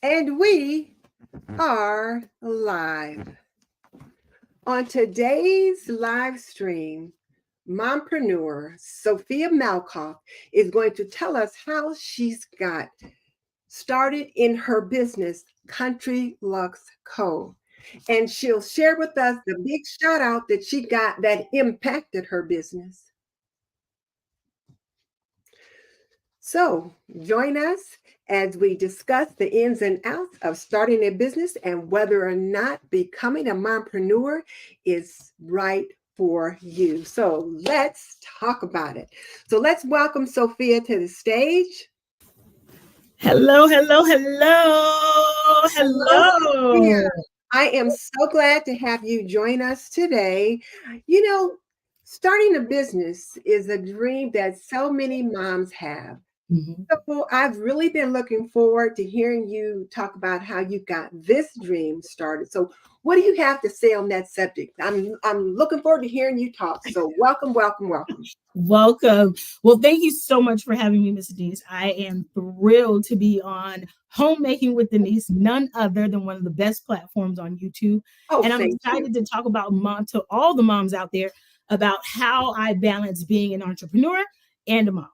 And we are live. On today's live stream, Mompreneur Sophia Malchoff is going to tell us how she's got started in her business, Country Luxe Co. And she'll share with us the big shout out that she got that impacted her business. So join us as we discuss the ins and outs of starting a business and whether or not becoming a mompreneur is right for you. So let's talk about it. So let's welcome Sophia to the stage. Hello. Sophia. I am so glad to have you join us today. You know, starting a business is a dream that so many moms have. Mm-hmm. So I've really been looking forward to hearing you talk about how you got this dream started. So what do you have to say on that subject? I'm looking forward to hearing you talk. So welcome. Welcome. Well, thank you so much for having me, Miss Denise. I am thrilled to be on Homemaking with Denise, none other than one of the best platforms on YouTube. Oh, And I'm excited to talk about to all the moms out there about how I balance being an entrepreneur and a mom.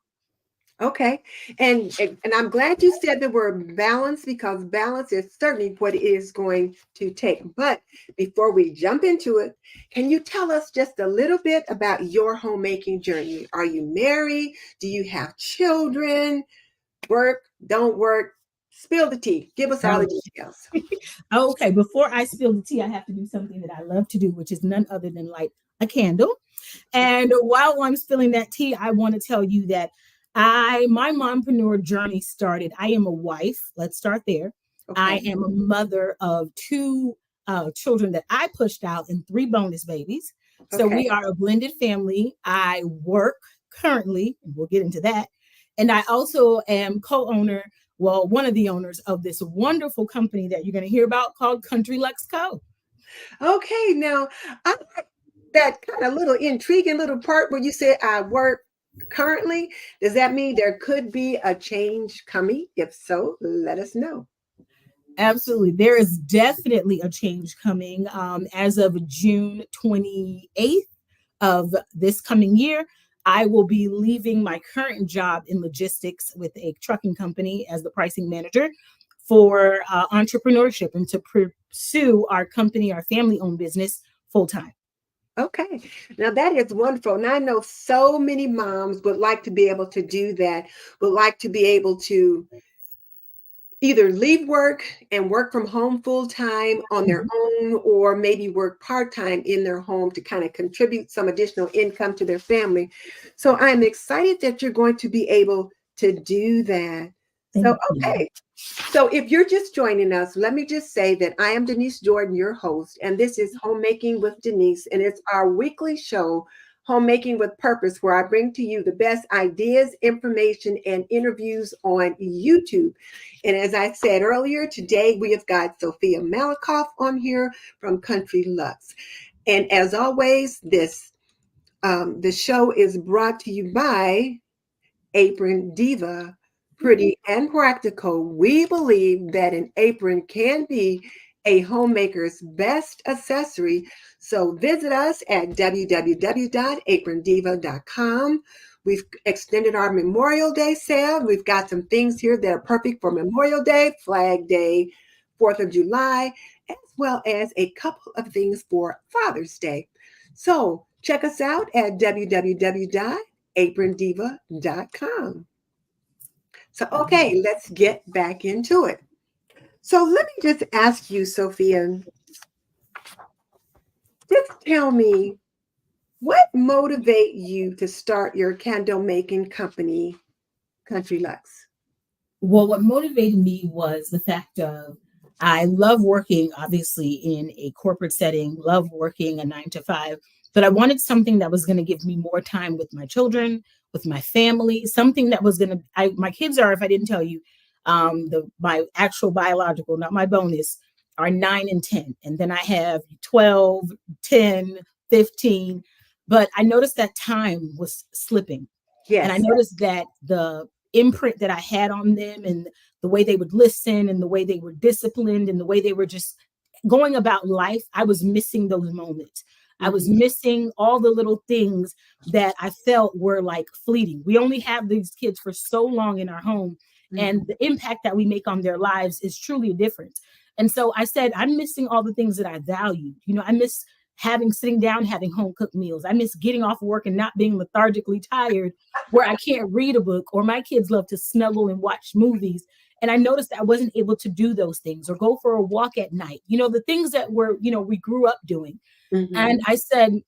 Okay. And I'm glad you said the word balance because balance is certainly what it is going to take. But before we jump into it, can you tell us just a little bit about your homemaking journey? Are you married? Do you have children? Work? Don't work? Spill the tea. Give us all the details. Okay. Before I spill the tea, I have to do something that I love to do, which is none other than light a candle. And while I'm spilling that tea, I want to tell you that my mompreneur journey started. I am a wife. Let's start there. Okay. I am a mother of two children that I pushed out and 3 bonus babies. So we are a blended family. I work currently, and we'll get into that. And I also am co-owner, one of the owners of this wonderful company that you're going to hear about called Country Lux Co. Okay. Now, I like that kind of little intriguing little part where you said I work currently. Does that mean there could be a change coming? If so, let us know. Absolutely. There is definitely a change coming as of June 28th of this coming year. I will be leaving my current job in logistics with a trucking company as the pricing manager for entrepreneurship and to pursue our company, our family-owned business full-time. Okay. Now that is wonderful. And I know so many moms would like to be able to do that, would like to be able to either leave work and work from home full time on their own, or maybe work part time in their home to kind of contribute some additional income to their family. So I'm excited that you're going to be able to do that. So, okay. So if you're just joining us, let me just say that I am Denise Jordan, your host, and this is Homemaking with Denise, and it's our weekly show, Homemaking with Purpose, where I bring to you the best ideas, information, and interviews on YouTube. And as I said earlier, today we have got Sophia Malchoff on here from Country Lux. And as always, the show is brought to you by Apron Diva, Pretty and Practical. We believe that an apron can be a homemaker's best accessory. So visit us at www.aprondiva.com. We've extended our Memorial Day sale. We've got some things here that are perfect for Memorial Day, Flag Day, 4th of July, as well as a couple of things for Father's Day. So check us out at www.aprondiva.com. So, okay, let's get back into it. So let me just ask you, Sophia, just tell me, what motivated you to start your candle making company, Country Lux? Well, what motivated me was the fact of I love working, obviously, in a corporate setting, love working a 9 to 5, but I wanted something that was going to give me more time with my children, with my family, something that was going to, my kids are, if I didn't tell you, my actual biological, not my bonus, are 9 and 10. And then I have 12, 10, 15. But I noticed that time was slipping. Yes. And I noticed that the imprint that I had on them, and the way they would listen, and the way they were disciplined, and the way they were just going about life, I was missing those moments. I was missing all the little things that I felt were like fleeting. We only have these kids for so long in our home, and the impact that we make on their lives is truly a difference. And so I said, I'm missing all the things that I valued. You know, I miss sitting down, having home cooked meals. I miss getting off work and not being lethargically tired where I can't read a book, or my kids love to snuggle and watch movies. And I noticed that I wasn't able to do those things, or go for a walk at night, you know, the things that were, you know, we grew up doing. And I said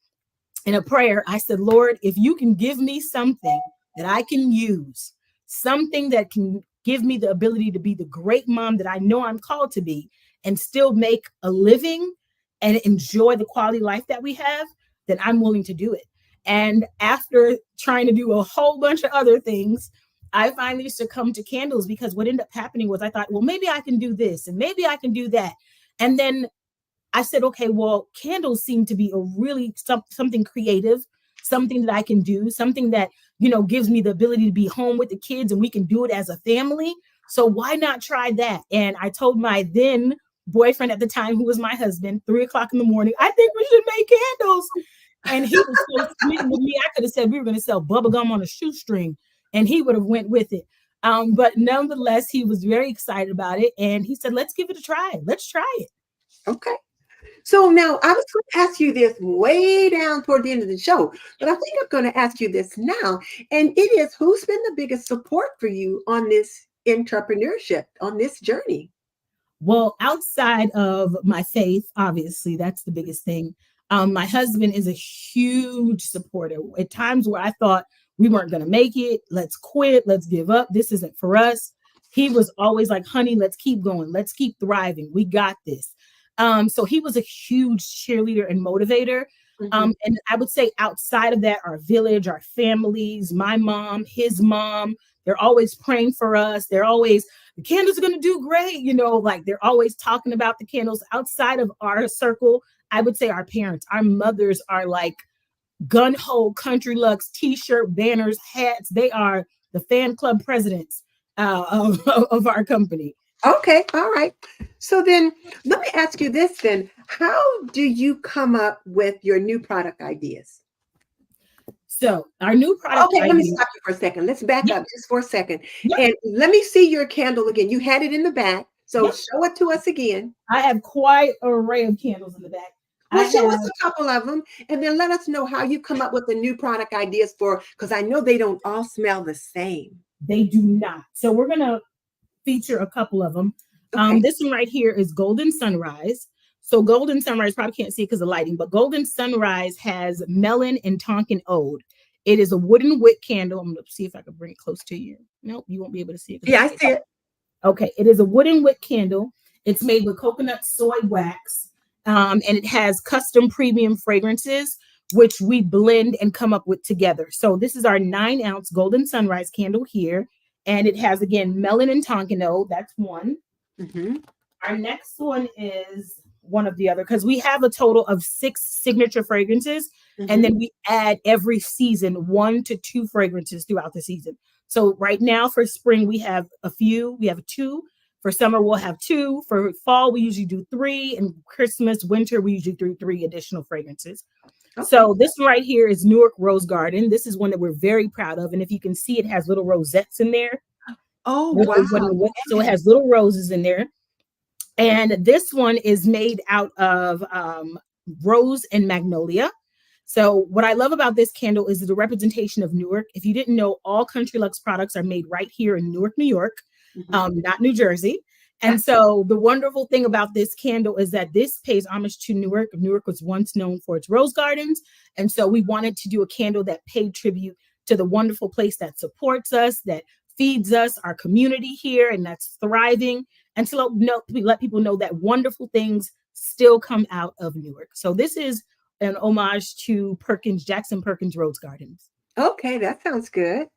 in a prayer, I said, Lord, if you can give me something that I can use, something that can give me the ability to be the great mom that I know I'm called to be, and still make a living and enjoy the quality life that we have, then I'm willing to do it. And after trying to do a whole bunch of other things, I finally succumbed to candles, because what ended up happening was I thought, well, maybe I can do this and maybe I can do that. And then I said, okay, well, candles seem to be a really something creative, something that I can do, something that, you know, gives me the ability to be home with the kids, and we can do it as a family. So why not try that? And I told my then boyfriend at the time, who was my husband, 3:00 in the morning, I think we should make candles. And he was so smitten with me. I could have said we were going to sell bubble gum on a shoestring, and he would have went with it. But nonetheless, he was very excited about it. And he said, let's give it a try. Let's try it. Okay. So now I was going to ask you this way down toward the end of the show, but I think I'm going to ask you this now. And it is, who's been the biggest support for you on this entrepreneurship, on this journey? Well, outside of my faith, obviously, that's the biggest thing. My husband is a huge supporter. At times where I thought we weren't going to make it, let's quit, let's give up, this isn't for us, he was always like, honey, let's keep going, let's keep thriving, we got this. So he was a huge cheerleader and motivator. And I would say outside of that, our village, our families, my mom, his mom, they're always praying for us. They're always, the candles are going to do great. You know, like they're always talking about the candles. Outside of our circle, I would say our parents, our mothers are like gun-ho Country Lux t-shirt, banners, hats. They are the fan club presidents of our company. Okay. All right. So then let me ask you this then. How do you come up with your new product ideas? So our new product Okay, let me stop you for a second. Let's back up just for a second. And let me see your candle again. You had it in the back. So show it to us again. I have quite an array of candles in the back. Well, show us a couple of them, and then let us know how you come up with the new product ideas for, because I know they don't all smell the same. They do not. So we're going to feature a couple of them. Okay. This one right here is Golden Sunrise. So Golden Sunrise, probably can't see it because of lighting, but Golden Sunrise has melon and Tonkin Ode. It is a wooden wick candle. I'm going to see if I can bring it close to you. Nope, you won't be able to see it. Yeah, I see it. Okay, it is a wooden wick candle. It's made with coconut soy wax, and it has custom premium fragrances, which we blend and come up with together. So this is our 9-ounce Golden Sunrise candle here. And it has, again, melon and Tonkin Ode. That's one. Our next one is one of the other, because we have a total of 6 signature fragrances. And then we add every season 1 to 2 fragrances throughout the season. So right now for spring, we have a few. We have 2. For summer, we'll have 2. For fall, we usually do 3. And Christmas, winter, we usually do 3 additional fragrances. Okay. So this one right here is Newark Rose Garden. This is one that we're very proud of. And if you can see, it has little rosettes in there. Oh, wow. So it has little roses in there. And this one is made out of rose and magnolia. So what I love about this candle is the representation of Newark. If you didn't know, all Country Lux products are made right here in Newark, New York, not New Jersey. And so the wonderful thing about this candle is that this pays homage to Newark. Newark was once known for its rose gardens. And so we wanted to do a candle that paid tribute to the wonderful place that supports us, that feeds us, our community here, and that's thriving. And to let people know that wonderful things still come out of Newark. So this is an homage to Jackson Perkins Rose Gardens. Okay, that sounds good.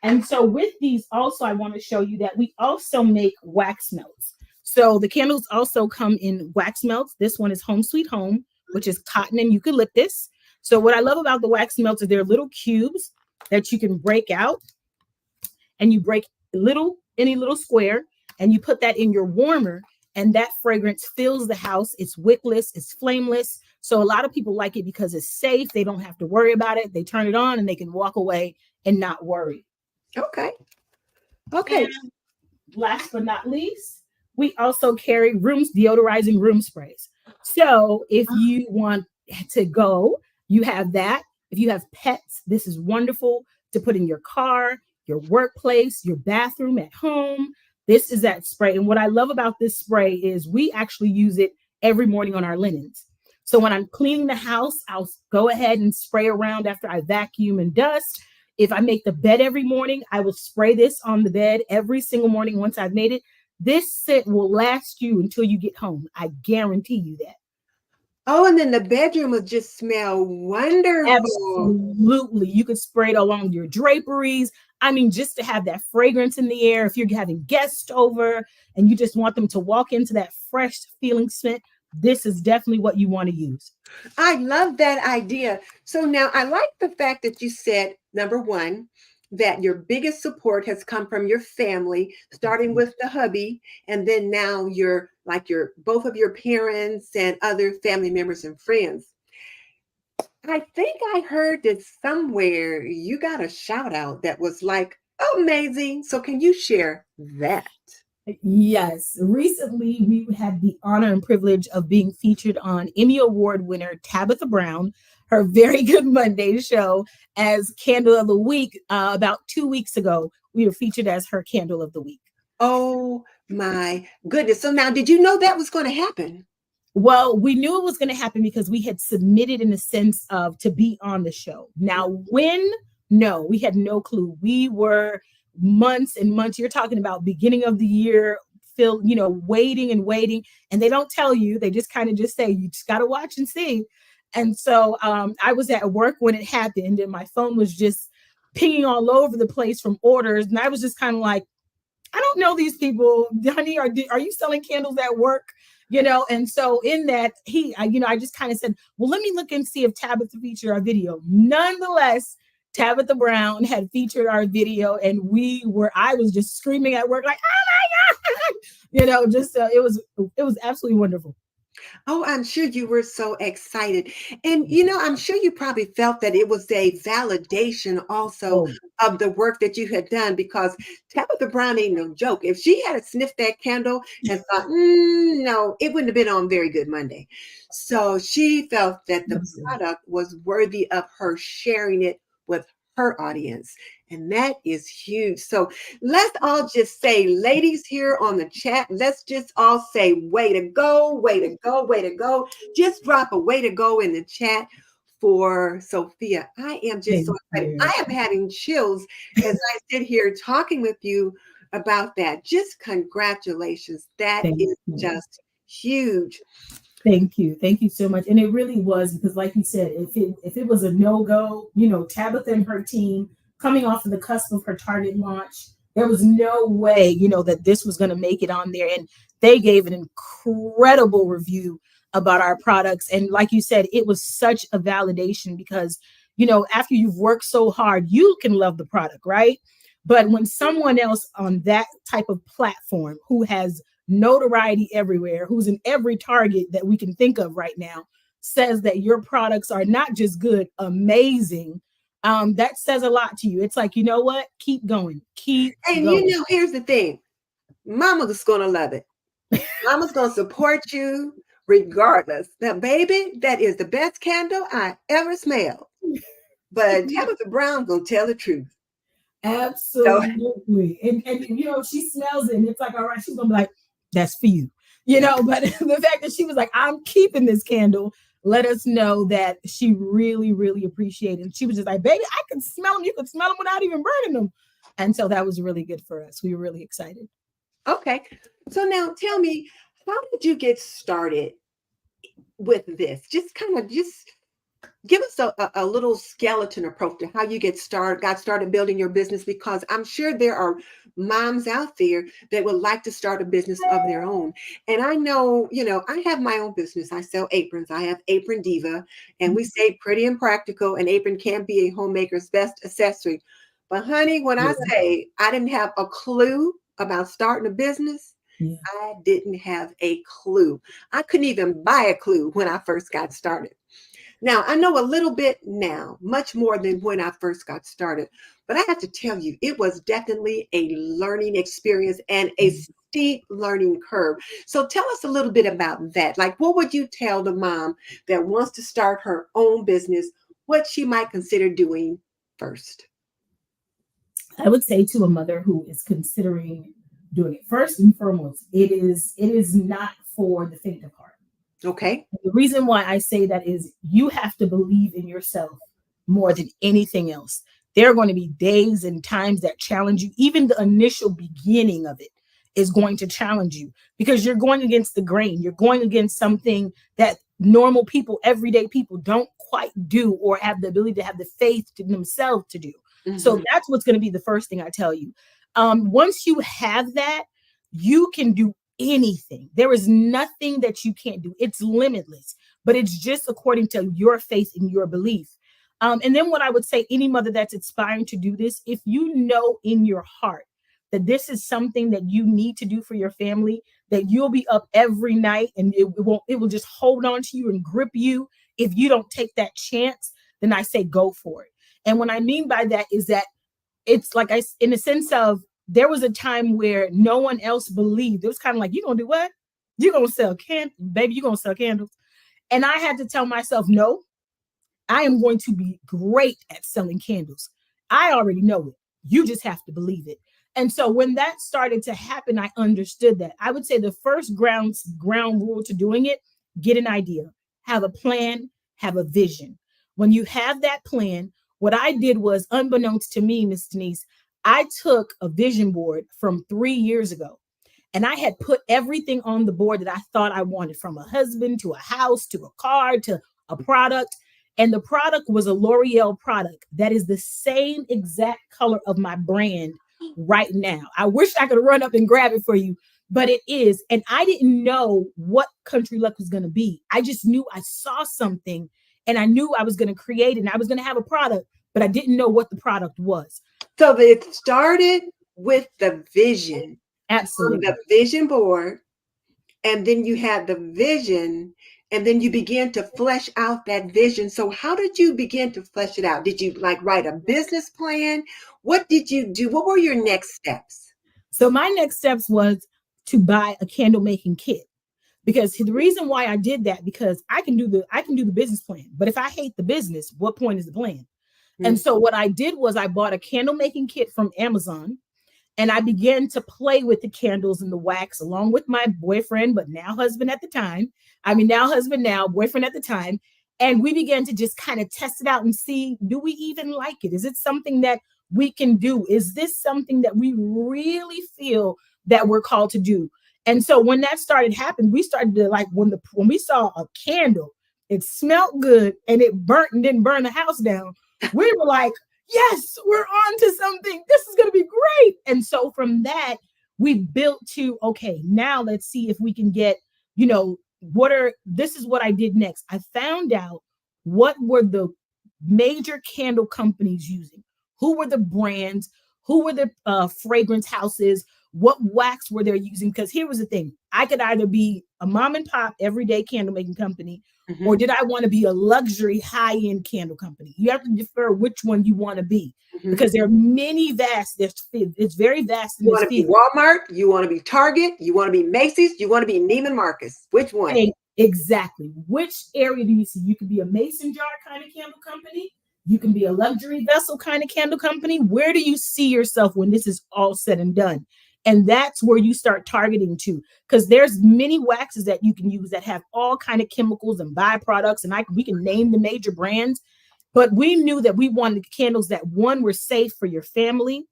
And so with these also, I want to show you that we also make wax melts. So the candles also come in wax melts. This one is Home Sweet Home, which is cotton and eucalyptus. So what I love about the wax melts is they're little cubes that you can break out. and you break any little square, and you put that in your warmer, and that fragrance fills the house. It's wickless, it's flameless. So a lot of people like it because it's safe. They don't have to worry about it. They turn it on and they can walk away and not worry. Okay. Okay. And last but not least, we also carry deodorizing room sprays. So if you want to go, you have that. If you have pets, this is wonderful to put in your car, your workplace, your bathroom at home. This is that spray. And what I love about this spray is we actually use it every morning on our linens. So when I'm cleaning the house, I'll go ahead and spray around after I vacuum and dust. If I make the bed every morning, I will spray this on the bed every single morning once I've made it. This scent will last you until you get home. I guarantee you that. Oh, and then the bedroom will just smell wonderful. Absolutely. You could spray it along your draperies. I mean, just to have that fragrance in the air. If you're having guests over and you just want them to walk into that fresh feeling scent, this is definitely what you want to use. I love that idea. So now I like the fact that you said, number one, that your biggest support has come from your family, starting with the hubby, and then now both of your parents and other family members and friends. I think I heard that somewhere you got a shout out that was like amazing. So can you share that? Yes. Recently, we had the honor and privilege of being featured on Emmy Award winner Tabitha Brown, her Very Good Monday show, as Candle of the Week. About 2 weeks ago, we were featured as her Candle of the Week. Oh my goodness. So now, did you know that was going to happen? Well, we knew it was going to happen because we had submitted in the sense of to be on the show. Now, when? No, we had no clue. We were months and months. You're talking about beginning of the year, waiting and waiting. And they don't tell you. They just kind of just say, you just got to watch and see. And so I was at work when it happened, and my phone was just pinging all over the place from orders. And I was just kind of like, I don't know these people, honey. Are you selling candles at work? And so in that, I just kind of said, well, let me look and see if Tabitha featured our video. Nonetheless, Tabitha Brown had featured our video, and I was just screaming at work like, oh my God, it was absolutely wonderful. Oh, I'm sure you were so excited. And, I'm sure you probably felt that it was a validation also of the work that you had done, because Tabitha Brown ain't no joke. If she had sniffed that candle and thought, no, it wouldn't have been on Very Good Monday. So she felt that the product was worthy of her sharing it with her audience. And that is huge. So let's all just say, ladies here on the chat, let's just all say, way to go, way to go, way to go. Just drop a way to go in the chat for Sophia. I am just so excited. I am having chills as I sit here talking with you about that. Just congratulations. That is just huge. Thank you. Thank you so much. And it really was, because like you said, if it was a no-go, Tabitha and her team coming off of the cusp of her Target launch, there was no way, that this was going to make it on there. And they gave an incredible review about our products. And like you said, it was such a validation because, after you've worked so hard, you can love the product, right? But when someone else on that type of platform who has notoriety everywhere, who's in every Target that we can think of right now, says that your products are not just good, amazing, that says a lot to you. It's like, you know what? Keep going. Keep going. Here's the thing. Mama's going to love it. Mama's going to support you regardless. Now, baby, that is the best candle I ever smelled. But Tabitha Brown's going to tell the truth. Absolutely. And she smells it and it's like, all right, she's going to be like, that's for you. But the fact that she was like, I'm keeping this candle, let us know that she really, really appreciated it. She was just like, baby, I can smell them. You can smell them without even burning them. And so that was really good for us. We were really excited. Okay. So now tell me, how did you get started with this? Just give us a little skeleton approach to how you got started building your business, because I'm sure there are moms out there that would like to start a business of their own. And I know, I have my own business. I sell aprons. I have Apron Diva, and we say pretty and practical. An apron can be a homemaker's best accessory. But honey, when I Yeah. say I didn't have a clue about starting a business, Yeah. I didn't have a clue. I couldn't even buy a clue when I first got started. Now, I know a little bit now, much more than when I first got started. But I have to tell you, it was definitely a learning experience and a steep learning curve. So tell us a little bit about that. Like, what would you tell the mom that wants to start her own business, what she might consider doing first? I would say to a mother who is considering doing it, first and foremost, it is not for the faint of heart. Okay. The reason why I say that is you have to believe in yourself more than anything else. There are going to be days and times that challenge you. Even the initial beginning of it is going to challenge you because you're going against the grain. You're going against something that normal people, everyday people don't quite do or have the ability to have the faith to themselves to do. So Mhm. that's what's going to be the first thing I tell you. Once you have that, you can do anything. There is nothing that you can't do. It's limitless, but it's just according to your faith and your belief. And then what I would say, any mother that's aspiring to do this, if you know in your heart that this is something that you need to do for your family, that you'll be up every night and it will just hold on to you and grip you. If you don't take that chance, then I say go for it. And what I mean by that is that it's like in a sense of there was a time where no one else believed. It was kind of like, you're gonna do what? You're gonna sell candles, baby, you're gonna sell candles. And I had to tell myself, no, I am going to be great at selling candles. I already know it. You just have to believe it. And so when that started to happen, I understood that. I would say the first ground rule to doing it, get an idea, have a plan, have a vision. When you have that plan, what I did was, unbeknownst to me, Miss Denise, I took a vision board from 3 years ago and I had put everything on the board that I thought I wanted, from a husband to a house to a car to a product. And the product was a L'Oreal product that is the same exact color of my brand right now. I wish I could run up and grab it for you, but it is. And I didn't know what Country Lux was going to be. I just knew I saw something and I knew I was going to create it and I was going to have a product, but I didn't know what the product was. So it started with the vision on Absolutely. the vision board, and then you had the vision, and then you began to flesh out that vision. So how did you begin to flesh it out? Did you like write a business plan? What did you do? What were your next steps? So my next steps was to buy a candle making kit, because the reason why I did that, because I can do the business plan, but if I hate the business, what point is the plan? And Mm. so what I did was I bought a candle making kit from Amazon. And I began to play with the candles and the wax along with my boyfriend, but now husband at the time. I mean, now husband, now boyfriend at the time. And we began to just kind of test it out and see, do we even like it? Is it something that we can do? Is this something that we really feel that we're called to do? And so when that started happening, we started to like, when we saw a candle, it smelled good and it burnt and didn't burn the house down. We were like, yes, we're on to something. This is going to be great. And so from that, we built to, okay, now let's see if we can get, this is what I did next. I found out what were the major candle companies using, who were the brands, who were the fragrance houses, what wax were they using? Because here was the thing, I could either be a mom and pop everyday candle making company, or Mhm, did I want to be a luxury high-end candle company? You have to defer which one you want to be, mhm. because there are many vast, it's very vast in You this want to be field. Walmart, you want to be Target, you want to be Macy's, you want to be Neiman Marcus. Which one? Exactly. Which area do you see? You could be a mason jar kind of candle company. You can be a luxury vessel kind of candle company. Where do you see yourself when this is all said and done? And that's where you start targeting to, because there's many waxes that you can use that have all kind of chemicals and byproducts, and we can name the major brands. But we knew that we wanted candles that, one, were safe for your family,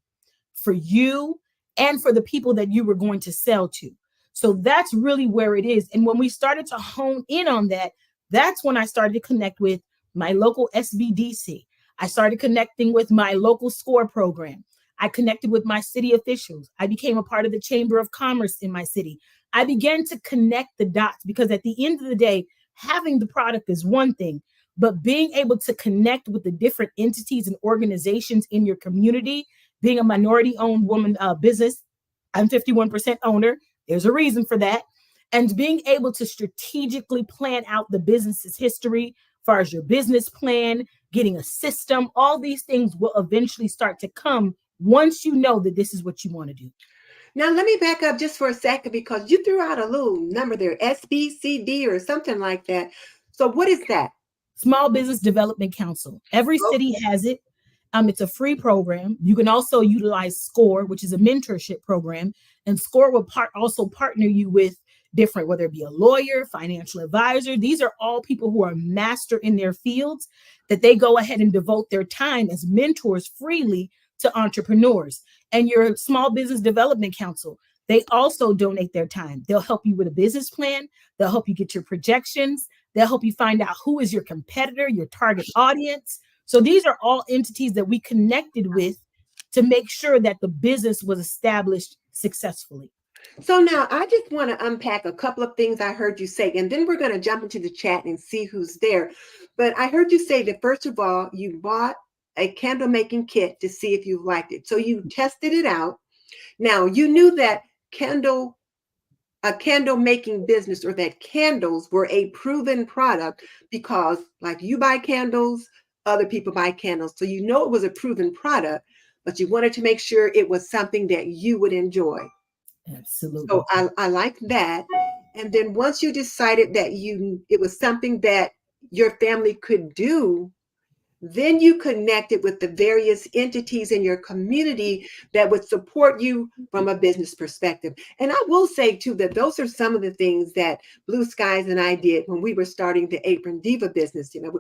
for you, and for the people that you were going to sell to. So that's really where it is. And when we started to hone in on that, that's when I started to connect with my local SBDC. I started connecting with my local SCORE program. I connected with my city officials. I became a part of the Chamber of Commerce in my city. I began to connect the dots, because at the end of the day, having the product is one thing, but being able to connect with the different entities and organizations in your community, being a minority owned woman business, I'm 51% owner. There's a reason for that. And being able to strategically plan out the business's history, as far as your business plan, getting a system, all these things will eventually start to come once you know that this is what you want to do. Now, let me back up just for a second, because you threw out a little number there, SBCD or something like that. So what is that? Small Business Development Council. Every city has it. It's a free program. You can also utilize SCORE, which is a mentorship program. And SCORE will also partner you with different, whether it be a lawyer, financial advisor. These are all people who are master in their fields, that they go ahead and devote their time as mentors freely to entrepreneurs. And your Small Business Development Council, they also donate their time. They'll help you with a business plan. They'll help you get your projections. They'll help you find out who is your competitor, your target audience. So these are all entities that we connected with to make sure that the business was established successfully. So now I just want to unpack a couple of things I heard you say, and then we're going to jump into the chat and see who's there. But I heard you say that, first of all, you bought a candle making kit to see if you liked it. So you tested it out. Now you knew that a candle making business, or that candles were a proven product, because like you buy candles, other people buy candles. So you know it was a proven product, but you wanted to make sure it was something that you would enjoy. Absolutely. So I like that. And then once you decided that it was something that your family could do, then you connected with the various entities in your community that would support you from a business perspective. And I will say too, that those are some of the things that Blue Skies and I did when we were starting the Apron Diva business. You know,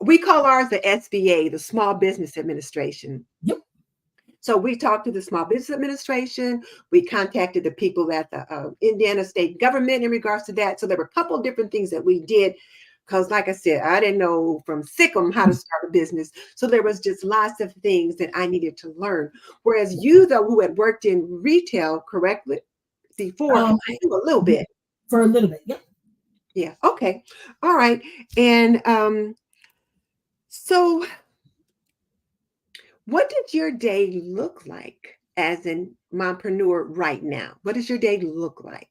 we call ours the SBA, the Small Business Administration. Yep. So we talked to the Small Business Administration. We contacted the people at the Indiana state government in regards to that. So there were a couple of different things that we did, because like I said, I didn't know from Sikkim how to start a business. So there was just lots of things that I needed to learn. Whereas you, though, who had worked in retail correctly before, I do a little bit. For a little bit, yep. Yeah, okay. All right. And so what did your day look like as a mompreneur right now? What does your day look like?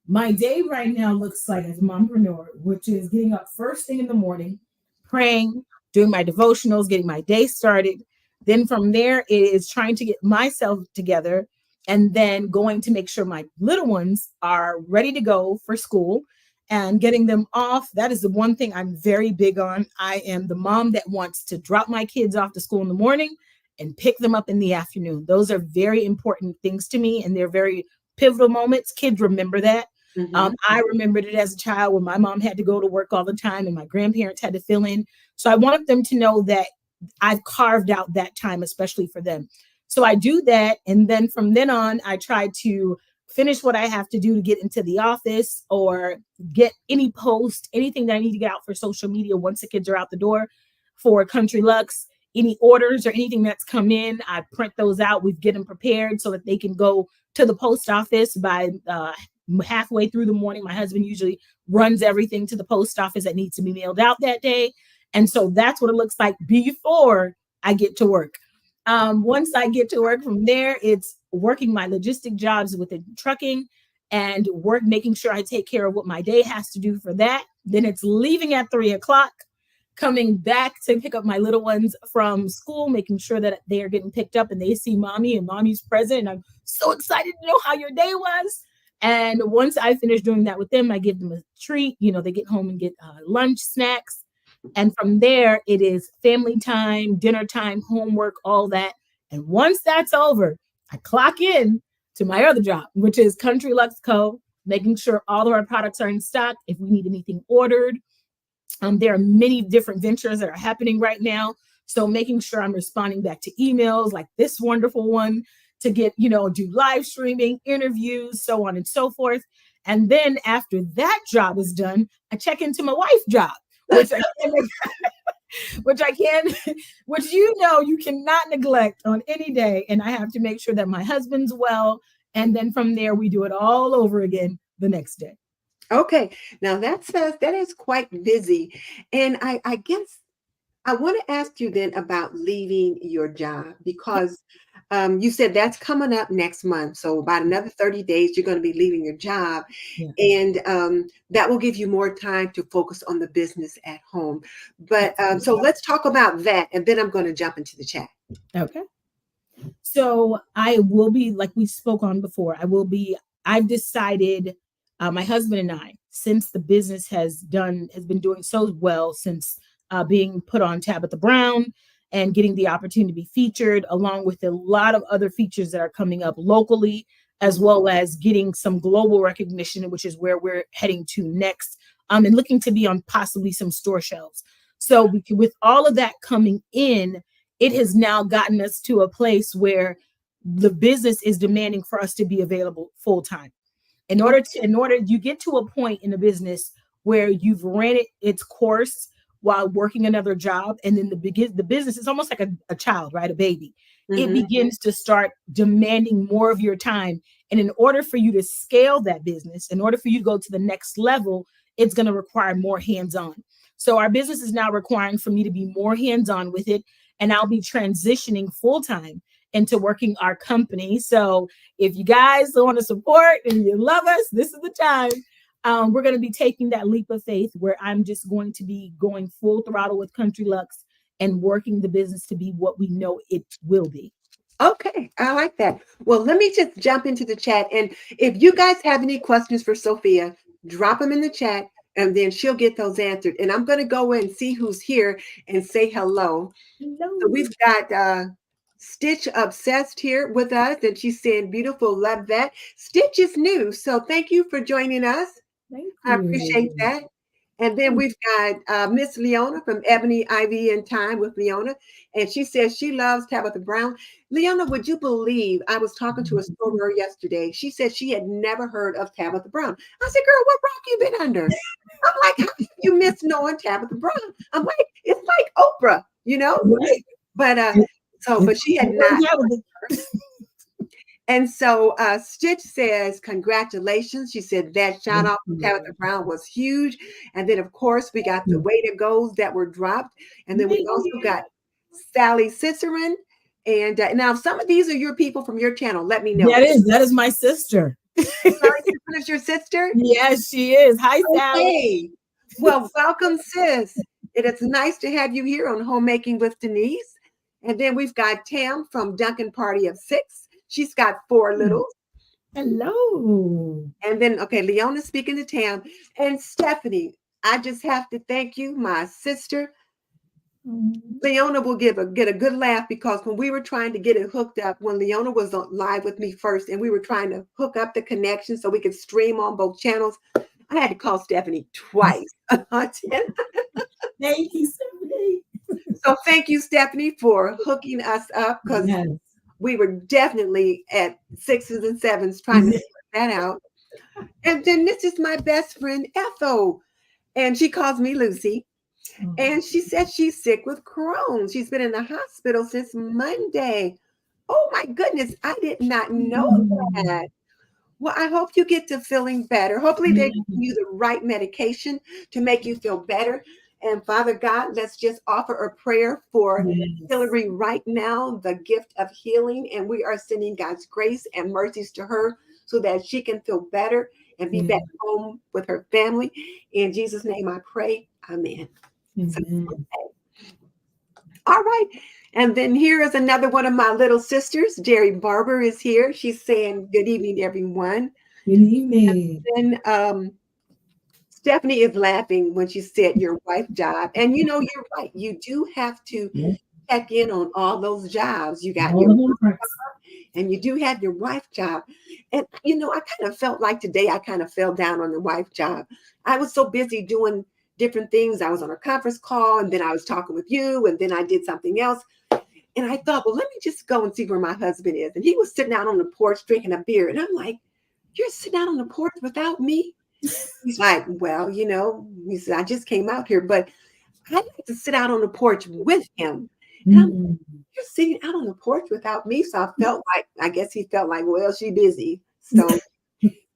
My day right now looks like, as a mompreneur, which is getting up first thing in the morning, praying, doing my devotionals, getting my day started. Then from there, it is trying to get myself together, and then going to make sure my little ones are ready to go for school and getting them off. That is the one thing I'm very big on. I am the mom that wants to drop my kids off to school in the morning and pick them up in the afternoon. Those are very important things to me, and they're very pivotal moments. Kids remember that. Mm-hmm. I remembered it as a child when my mom had to go to work all the time and my grandparents had to fill in. So I wanted them to know that I've carved out that time, especially for them. So I do that. And then from then on, I try to finish what I have to do to get into the office, or get any post, anything that I need to get out for social media once the kids are out the door for Country Lux. Any orders or anything that's come in, I print those out. We get them prepared so that they can go to the post office by halfway through the morning. My husband usually runs everything to the post office that needs to be mailed out that day. And so that's what it looks like before I get to work. Once I get to work, from there, it's working my logistic jobs within trucking and making sure I take care of what my day has to do for that. Then it's leaving at 3:00, coming back to pick up my little ones from school, making sure that they are getting picked up and they see mommy and mommy's present. And I'm so excited to know how your day was. And once I finish doing that with them, I give them a treat. You know, they get home and get lunch, snacks. And from there, it is family time, dinner time, homework, all that. And once that's over, I clock in to my other job, which is Country Luxe Co, making sure all of our products are in stock. If we need anything ordered, there are many different ventures that are happening right now. So making sure I'm responding back to emails like this wonderful one, to get, do live streaming, interviews, so on and so forth. And then after that job is done, I check into my wife's job, which you cannot neglect on any day. And I have to make sure that my husband's well. And then from there, we do it all over again the next day. Okay. Now that says that is quite busy. And I guess I want to ask you then about leaving your job because you said that's coming up next month. So about another 30 days, you're going to be leaving your job. Yeah. And that will give you more time to focus on the business at home. But so Absolutely. let's talk about that. And then I'm going to jump into the chat. Okay. So I will be, like we spoke on before, I've decided, my husband and I, since the business has been doing so well since being put on Tabitha Brown and getting the opportunity to be featured, along with a lot of other features that are coming up locally, as Mhm. well as getting some global recognition, which is where we're heading to next, and looking to be on possibly some store shelves. So with all of that coming in, it has now gotten us to a place where the business is demanding for us to be available full time. In order you get to a point in the business where you've ran its course while working another job, and then the business is almost like a child, right? A baby. It Mhm. begins to start demanding more of your time. And in order for you to scale that business, in order for you to go to the next level, it's going to require more hands-on. So our business is now requiring for me to be more hands-on with it, and I'll be transitioning full-time into working our company. So if you guys want to support and you love us, this is the time. We're going to be taking that leap of faith where I'm just going to be going full throttle with Country Lux and working the business to be what we know it will be. Okay, I like that. Well, let me just jump into the chat. And if you guys have any questions for Sophia, drop them in the chat and then she'll get those answered. And I'm going to go in and see who's here and say hello. So Hello. we've got Stitch Obsessed here with us, and she's saying, beautiful, love that. Stitch is new. So thank you for joining us. Thank I appreciate you. that. And then we've got Miss Leona from Ebony Ivy in Time with Leona. And she says she loves Tabitha Brown. Leona, would you believe I was talking to a store girl yesterday? She said she had never heard of Tabitha Brown. I said, girl, what rock you been under? I'm like, how have you missed knowing Tabitha Brown? I'm like, it's like Oprah, you know? Right. But but she had not. And so Stitch says, congratulations. She said that shout Thank out to Tabitha you. Brown was huge. And then, of course, we got the way to goes that were dropped. And then we Thank also you. got Sally Cicerin. And now, if some of these are your people from your channel, let me know. That is my sister. Sally Cicerin is your sister? Yes, she is. Hi, Sally. Okay. Well, welcome, sis. It is nice to have you here on Homemaking with Denise. And then we've got Tam from Duncan Party of Six. She's got 4 little. Hello. And then, okay, Leona's speaking to Tam. And Stephanie, I just have to thank you, my sister. Leona will get a good laugh because when we were trying to get it hooked up, when Leona was on live with me first, and we were trying to hook up the connection so we could stream on both channels, I had to call Stephanie twice. Thank you, Stephanie. So thank you, Stephanie, for hooking us up because Yes. we were definitely at 6s and 7s trying to figure that out. And then this is my best friend, Ethel, and she calls me Lucy. And she said she's sick with Crohn's. She's been in the hospital since Monday. Oh my goodness, I did not know that. Well, I hope you get to feeling better. Hopefully, they give you the right medication to make you feel better. And Father God, let's just offer a prayer for Yes. Hillary right now, the gift of healing. And we are sending God's grace and mercies to her so that she can feel better and be back home with her family. In Jesus' name I pray. Amen. So, Amen. all right. And then here is another one of my little sisters. Jerry Barber is here. She's saying, good evening, everyone. Good evening. And Stephanie is laughing when she said your wife job. And you know, you're right. You do have to check in on all those jobs. You got your and you do have your wife job. And you know, I kind of felt like today I kind of fell down on the wife job. I was so busy doing different things. I was on a conference call and then I was talking with you and then I did something else. And I thought, well, let me just go and see where my husband is. And he was sitting out on the porch drinking a beer. And I'm like, you're sitting out on the porch without me? He's like, well, you know, he said, I just came out here, but I like to sit out on the porch with him. And I'm like, you're sitting out on the porch without me. So I felt like, I guess he felt like, well, she's busy. So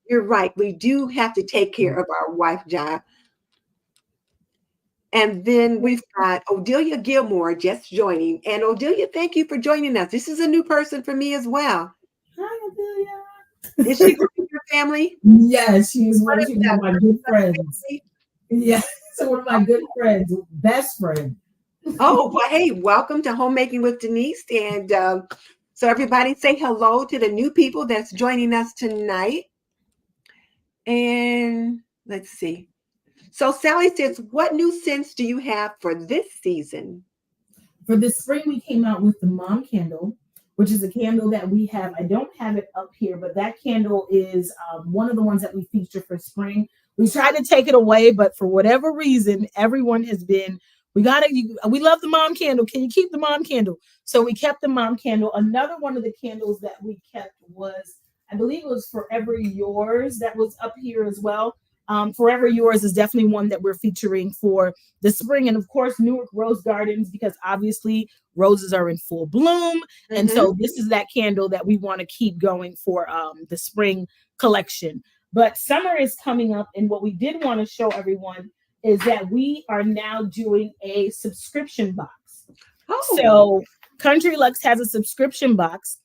You're right. We do have to take care of our wife job. And then we've got Odelia Gilmore just joining. And Odelia, thank you for joining us. This is a new person for me as well. Hi, Amelia. Is she one of your family? Yes, she's What is one that? of my good friends. Family? Yeah, so one of my good friends, best friend. Oh, well, hey, welcome to Homemaking with Denise. And so everybody say hello to the new people that's joining us tonight. And let's see. So Sally says, what new scents do you have for this season? For this spring, we came out with the mom candle, which is a candle that we have. I don't have it up here, but that candle is one of the ones that we feature for spring. We tried to take it away, but for whatever reason, everyone has been, we love the mom candle. Can you keep the mom candle? So we kept the mom candle. Another one of the candles that we kept was, I believe it was Forever Yours, that was up here as well. Forever Yours is definitely one that we're featuring for the spring, and of course Newark Rose Gardens, because obviously roses are in full bloom. And so this is that candle that we want to keep going for the spring collection. But summer is coming up, and what we did want to show everyone is that we are now doing a subscription box. So Country Lux has a subscription box,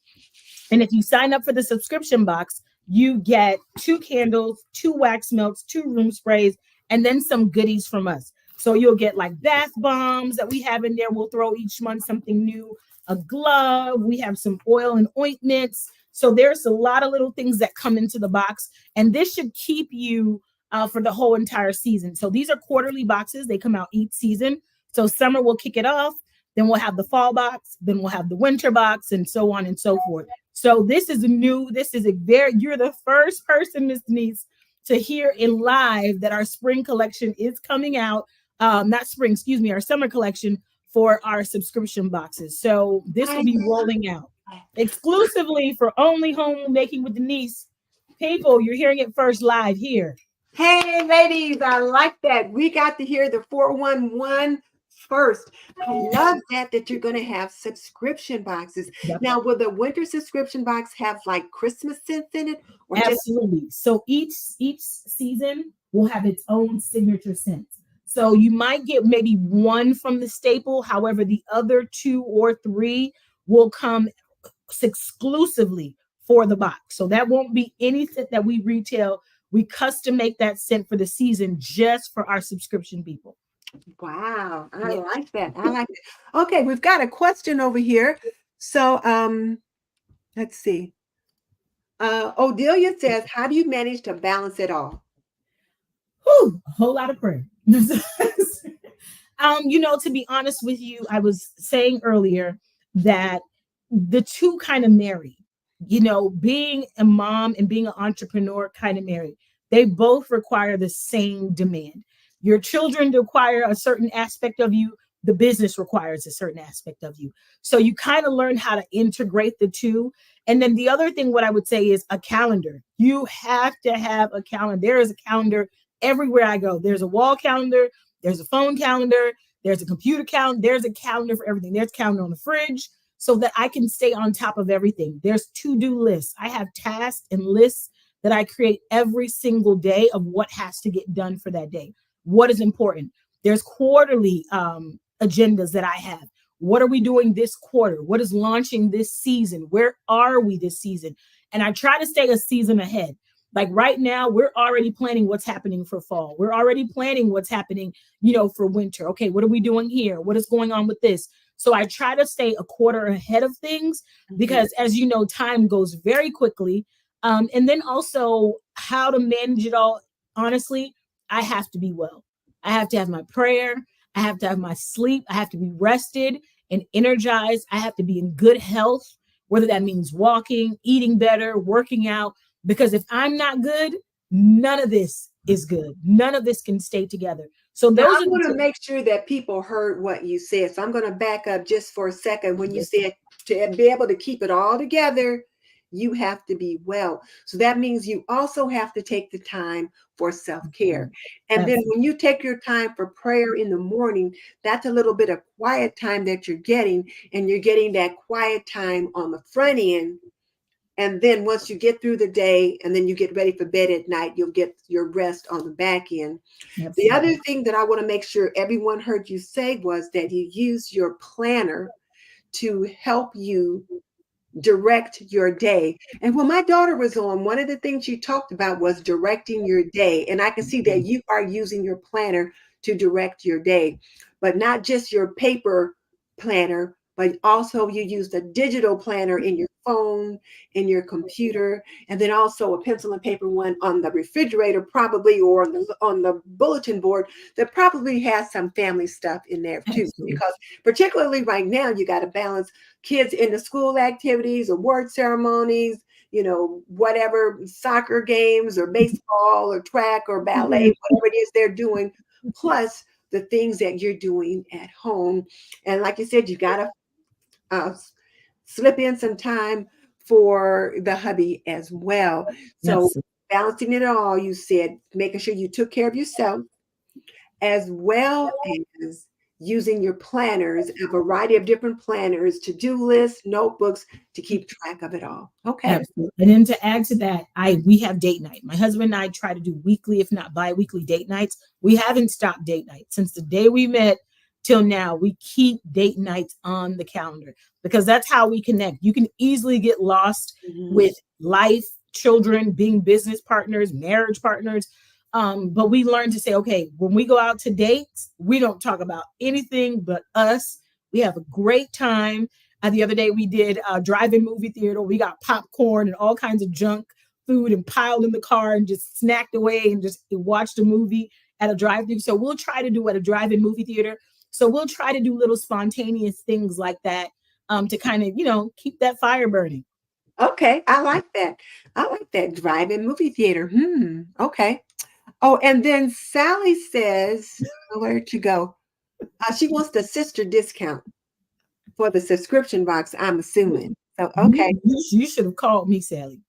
and if you sign up for the subscription box, you get 2 candles, 2 wax melts, 2 room sprays, and then some goodies from us. So you'll get like bath bombs that we have in there. We'll throw each month something new, a glove. We have some oil and ointments. So there's a lot of little things that come into the box, and this should keep you for the whole entire season. So these are quarterly boxes. They come out each season. So summer will kick it off. Then we'll have the fall box. Then we'll have the winter box, and so on and so forth. So this is you're the first person, Miss Denise, to hear in live that our spring collection is coming out. Not spring, excuse me, our summer collection for our subscription boxes. So this will be rolling out exclusively for only Homemaking with Denise. People, you're hearing it first live here. Hey, ladies, I like that. We got to hear the 411 first. I love that you're going to have subscription boxes. Yep. Now, will the winter subscription box have like Christmas scents in it? Or absolutely. So each season will have its own signature scent. So you might get maybe one from the staple. However, the other 2 or 3 will come exclusively for the box. So that won't be any scent that we retail. We custom make that scent for the season just for our subscription people. Wow. I like that. I like it. Okay, we've got a question over here. So let's see. Odelia says, how do you manage to balance it all? Whew, a whole lot of prayer. To be honest with you, I was saying earlier that the two kind of marry. Being a mom and being an entrepreneur kind of marry. They both require the same demand. Your children require a certain aspect of you. The business requires a certain aspect of you. So you kind of learn how to integrate the two. And then the other thing, what I would say is a calendar. You have to have a calendar. There is a calendar everywhere I go. There's a wall calendar. There's a phone calendar. There's a computer calendar. There's a calendar for everything. There's a calendar on the fridge so that I can stay on top of everything. There's to-do lists. I have tasks and lists that I create every single day of what has to get done for that day. What is important? There's quarterly agendas that I have. What are we doing this quarter? What is launching this season? Where are we this season? And I try to stay a season ahead. Like right now, we're already planning what's happening for fall. We're already planning what's happening, for winter. Okay, what are we doing here? What is going on with this? So I try to stay a quarter ahead of things because, as you know, time goes very quickly. And then also how to manage it all. Honestly, I have to be well. I have to have my prayer. I have to have my sleep. I have to be rested and energized. I have to be in good health, whether that means walking, eating better, working out. Because if I'm not good, none of this is good. None of this can stay together. So those I want to make sure that people heard what you said. So I'm going to back up just for a second. When you said to be able to keep it all together, you have to be well. So that means you also have to take the time for self-care. And then when you take your time for prayer in the morning, that's a little bit of quiet time that you're getting. And you're getting that quiet time on the front end And then once you get through the day and then you get ready for bed at night, you'll get your rest on the back end. Absolutely. The other thing that I want to make sure everyone heard you say was that you use your planner to help you direct your day. And when my daughter was on, one of the things you talked about was directing your day. And I can see that you are using your planner to direct your day, but not just your paper planner, but also you use the digital planner in your phone, in your computer, and then also a pencil and paper one on the refrigerator, probably, or on the bulletin board that probably has some family stuff in there too. Absolutely. Because particularly right now, you got to balance kids in the school activities, award ceremonies, whatever, soccer games or baseball or track or ballet, whatever it is they're doing, plus the things that you're doing at home. And like you said, you got to slip in some time for the hubby as well. So Absolutely. balancing it all, you said, making sure you took care of yourself, as well as using your planners, a variety of different planners, to-do lists, notebooks, to keep track of it all. Okay. Absolutely. And then to add to that, we have date night. My husband and I try to do weekly, if not bi-weekly date nights. We haven't stopped date night since the day we met till now. We keep date nights on the calendar because that's how we connect. You can easily get lost with life, children, being business partners, marriage partners. But we learned to say, okay, when we go out to dates, we don't talk about anything but us. We have a great time. The other day we did a drive-in movie theater. We got popcorn and all kinds of junk food and piled in the car and just snacked away and just watched a movie at a drive-thru. So we'll try to do at a drive-in movie theater. So we'll try to do little spontaneous things like that to kind of, keep that fire burning. Okay. I like that. Drive-in movie theater. Okay. Oh, and then Sally says, where'd you go? She wants the sister discount for the subscription box, I'm assuming. So, okay. You should have called me, Sally.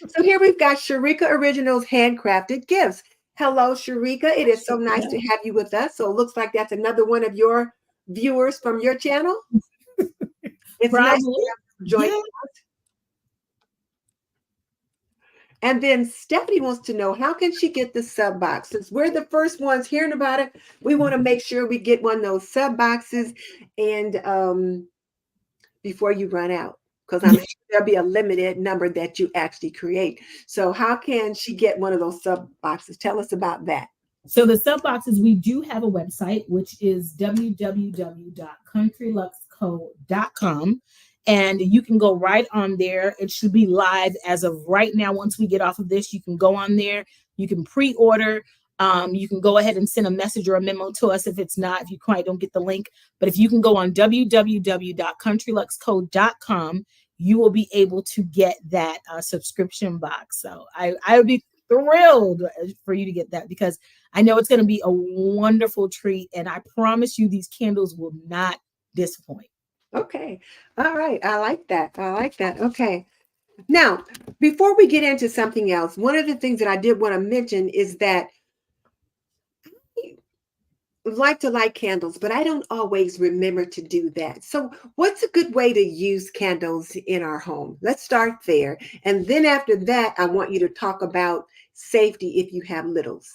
So here we've got Sharika Originals Handcrafted Gifts. Hello, Sharika. It is so nice to have you with us. So it looks like that's another one of your viewers from your channel. It's nice to have you join us. And then Stephanie wants to know, how can she get the sub box? Since we're the first ones hearing about it, we want to make sure we get one of those sub boxes and before you run out, because I'm sure there'll be a limited number that you actually create. So how can she get one of those sub boxes? Tell us about that. So the sub boxes, we do have a website, which is www.countryluxco.com. And you can go right on there. It should be live as of right now. Once we get off of this, you can go on there. You can pre-order. You can go ahead and send a message or a memo to us if you quite don't get the link. But if you can go on www.countryluxco.com, you will be able to get that subscription box. So I would be thrilled for you to get that because I know it's going to be a wonderful treat. And I promise you these candles will not disappoint. Okay. All right. I like that. Okay. Now, before we get into something else, one of the things that I did want to mention is that I like to light candles, but I don't always remember to do that. So what's a good way to use candles in our home? Let's start there. And then after that, I want you to talk about safety if you have littles.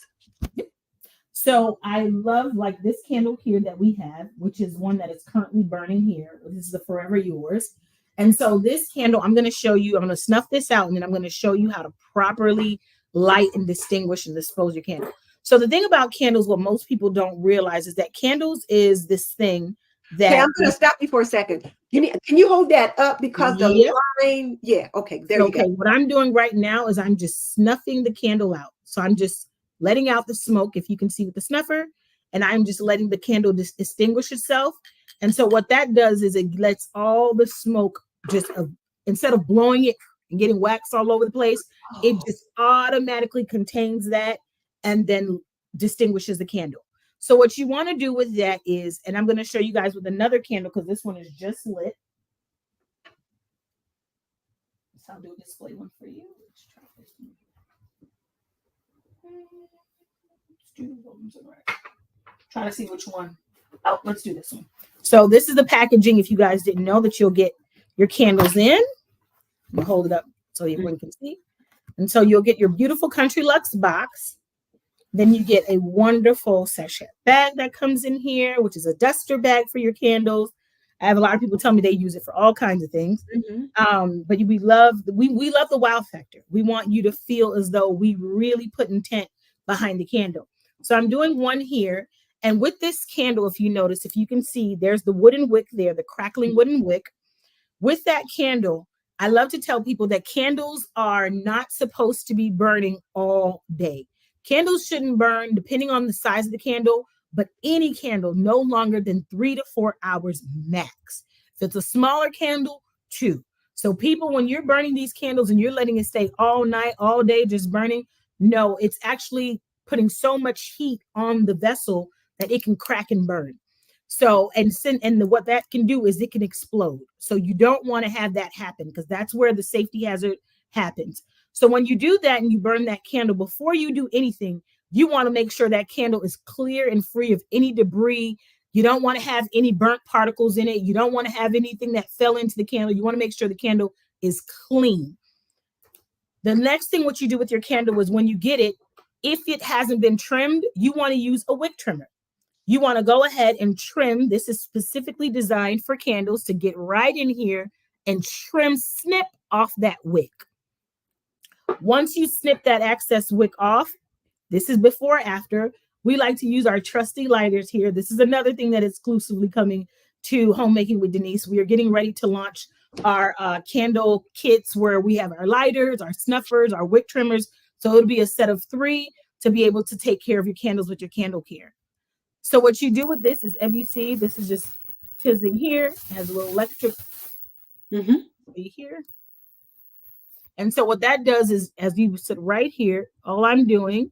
So I love like this candle here that we have, which is one that is currently burning here. This is the Forever Yours. And so this candle, I'm going to show you, I'm going to snuff this out and then I'm going to show you how to properly light and distinguish and dispose your candle. So the thing about candles, what most people don't realize is that candles is this thing that... Okay, I'm going to stop you for a second. Can you hold that up because the line... Yeah, okay, there you go. What I'm doing right now is I'm just snuffing the candle out. So I'm just letting out the smoke, if you can see with the snuffer, and I'm just letting the candle distinguish itself. And so what that does is it lets all the smoke just, instead of blowing it and getting wax all over the place, it just automatically contains that and then distinguishes the candle. So what you want to do with that is, and I'm going to show you guys with another candle because this one is just lit. So I'll do a display one for you. Let's try this one. Try to see which one. Oh, let's do this one. So this is the packaging. If you guys didn't know that you'll get your candles in. I'm gonna hold it up so everyone can see. And so you'll get your beautiful Country Lux box. Then you get a wonderful sachet bag that comes in here, which is a duster bag for your candles. I have a lot of people tell me they use it for all kinds of things. But we love the wow factor. We want you to feel as though we really put intent behind the candle. So I'm doing one here. And with this candle, if you notice, if you can see, there's the wooden wick there, the crackling wooden wick. With that candle, I love to tell people that candles are not supposed to be burning all day. Candles shouldn't burn, depending on the size of the candle, but any candle no longer than 3 to 4 hours max. If it's a smaller candle, 2. So people, when you're burning these candles and you're letting it stay all night, all day, just burning, no, it's actually putting so much heat on the vessel that it can crack and burn. So, what that can do is it can explode. So you don't want to have that happen, because that's where the safety hazard happens. So when you do that and you burn that candle, before you do anything, you want to make sure that candle is clear and free of any debris. You don't want to have any burnt particles in it. You don't want to have anything that fell into the candle. You want to make sure the candle is clean. The next thing what you do with your candle is, when you get it, if it hasn't been trimmed, you want to use a wick trimmer. You want to go ahead and trim. This is specifically designed for candles, to get right in here and snip off that wick. Once you snip that excess wick off, this is before or after. We like to use our trusty lighters here. This is another thing that is exclusively coming to Homemaking with Denise. We are getting ready to launch our candle kits, where we have our lighters, our snuffers, our wick trimmers. So it'll be a set of 3 to be able to take care of your candles with your candle care. So what you do with this is, as you see, this is just tizzling here. It has a little electric here. And so what that does is, as you sit right here, all I'm doing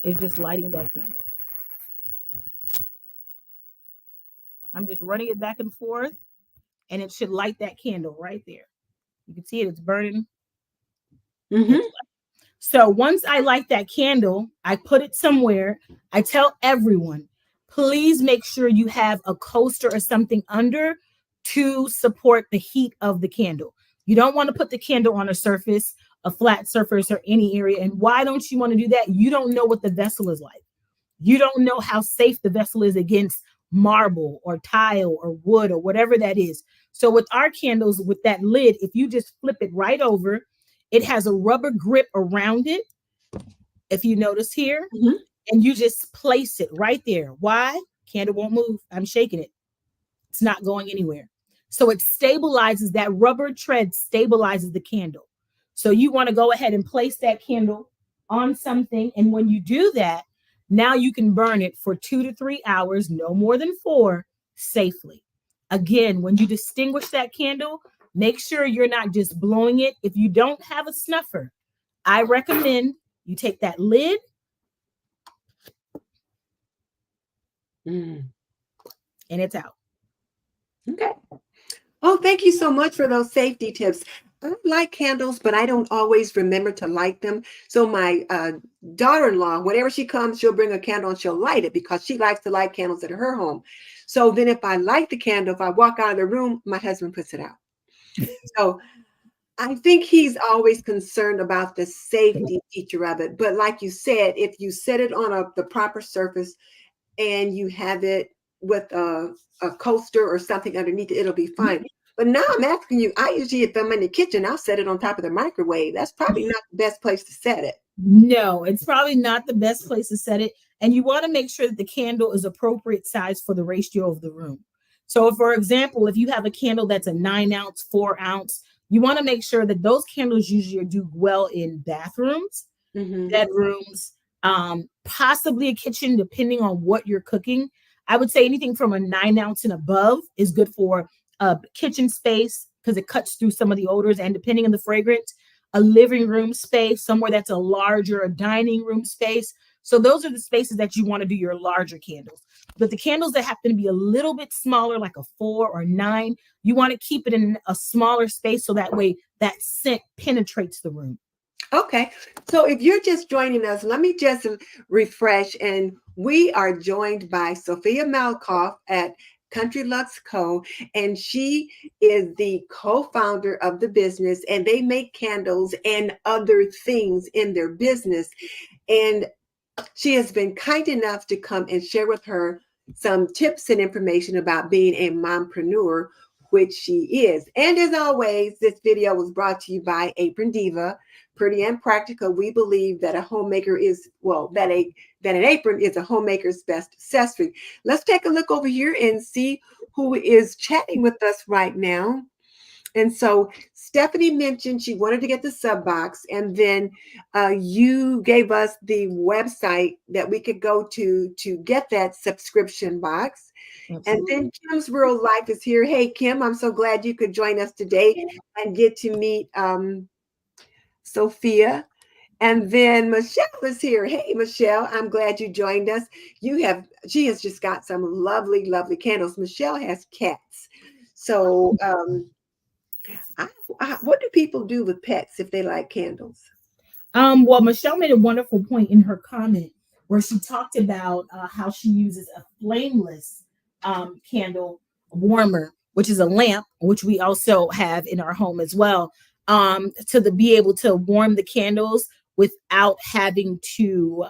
is just lighting that candle. I'm just running it back and forth, and it should light that candle right there. You can see it, it's burning. So once I light that candle, I put it somewhere. I tell everyone, please make sure you have a coaster or something under to support the heat of the candle. You don't want to put the candle on a surface, a flat surface, or any area. And why don't you want to do that? You don't know what the vessel is like. You don't know how safe the vessel is against marble or tile or wood or whatever that is. So with our candles, with that lid, if you just flip it right over, it has a rubber grip around it, if you notice here, and you just place it right there. Why? Candle won't move. I'm shaking it. It's not going anywhere. So it stabilizes, that rubber tread stabilizes the candle. So you want to go ahead and place that candle on something. And when you do that, now you can burn it for 2 to 3 hours, no more than 4, safely. Again, when you distinguish that candle, make sure you're not just blowing it. If you don't have a snuffer, I recommend you take that lid and it's out. Okay. Oh, thank you so much for those safety tips. I like candles, but I don't always remember to light them. So my daughter-in-law, whenever she comes, she'll bring a candle and she'll light it, because she likes to light candles at her home. So then if I light the candle, if I walk out of the room, my husband puts it out. So I think he's always concerned about the safety feature of it. But like you said, if you set it on the proper surface and you have it with a coaster or something underneath it, it'll be fine. But now I'm asking you, I usually, if I'm in the kitchen, I'll set it on top of the microwave. That's probably not the best place to set it. No, it's probably not the best place to set it. And you want to make sure that the candle is appropriate size for the ratio of the room. So for example, if you have a candle that's a 9-ounce, 4-ounce, you want to make sure that those candles usually do well in bathrooms, bedrooms, possibly a kitchen, depending on what you're cooking. I would say anything from a 9-ounce and above is good for a kitchen space, because it cuts through some of the odors, and depending on the fragrance, a living room space, somewhere that's a larger, a dining room space. So those are the spaces that you want to do your larger candles. But the candles that happen to be a little bit smaller, like a 4 or 9, you want to keep it in a smaller space, so that way that scent penetrates the room. Okay. So if you're just joining us, let me just refresh. And we are joined by Sophia Malchoff at Country Lux Co. And she is the co-founder of the business, and they make candles and other things in their business. And she has been kind enough to come and share with her some tips and information about being a mompreneur, which she is. And as always, this video was brought to you by Apron Diva, Pretty and Practical. We believe that a homemaker is, well, that an apron is a homemaker's best accessory. Let's take a look over here and see who is chatting with us right now. And so Stephanie mentioned she wanted to get the sub box, and then you gave us the website that we could go to get that subscription box. Absolutely. And then Kim's Real Life is here. Hey, Kim, I'm so glad you could join us today and get to meet Sophia. And then Michelle is here. Hey, Michelle, I'm glad you joined us. She has just got some lovely, lovely candles. Michelle has cats. So, what do people do with pets if they like candles? Well, Michelle made a wonderful point in her comment where she talked about how she uses a flameless candle warmer, which is a lamp, which we also have in our home as well, be able to warm the candles without having to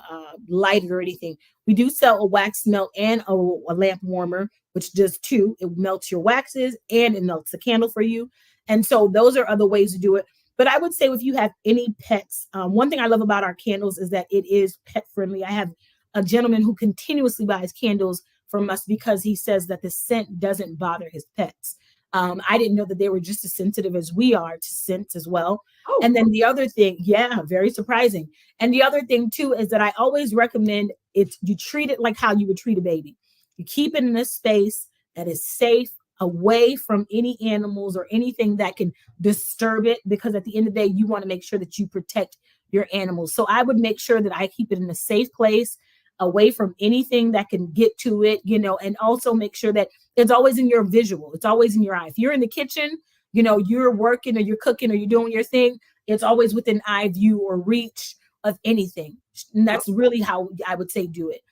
light it or anything. We do sell a wax melt and a lamp warmer, which does two. It melts your waxes and it melts the candle for you. And so those are other ways to do it. But I would say if you have any pets, one thing I love about our candles is that it is pet friendly. I have a gentleman who continuously buys candles from us because he says that the scent doesn't bother his pets. I didn't know that they were just as sensitive as we are to scents as well. Oh, and then the other thing, yeah, very surprising. And the other thing too is that I always recommend you treat it like how you would treat a baby. You keep it in a space that is safe, away from any animals or anything that can disturb it, because at the end of the day, you want to make sure that you protect your animals. So I would make sure that I keep it in a safe place, away from anything that can get to it, and also make sure that it's always in your visual. It's always in your eye. If you're in the kitchen, you're working or you're cooking or you're doing your thing, it's always within eye view or reach of anything. And that's really how I would say do it.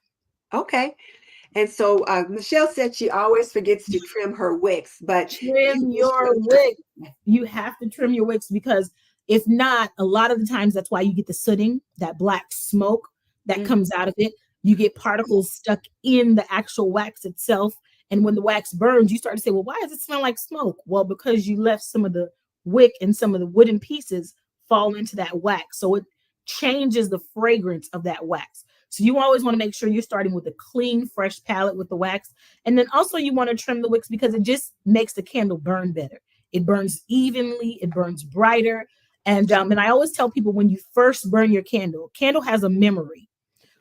okay. And so Michelle said she always forgets to trim her wicks, but trim your wick. You have to trim your wicks, because if not, a lot of the times that's why you get the sooting, that black smoke that comes out of it. You get particles stuck in the actual wax itself. And when the wax burns, you start to say, well, why does it smell like smoke? Well, because you left some of the wick and some of the wooden pieces fall into that wax. So it changes the fragrance of that wax. So you always want to make sure you're starting with a clean, fresh palette with the wax. And then also you want to trim the wicks because it just makes the candle burn better. It burns evenly, it burns brighter. And I always tell people, when you first burn your candle has a memory.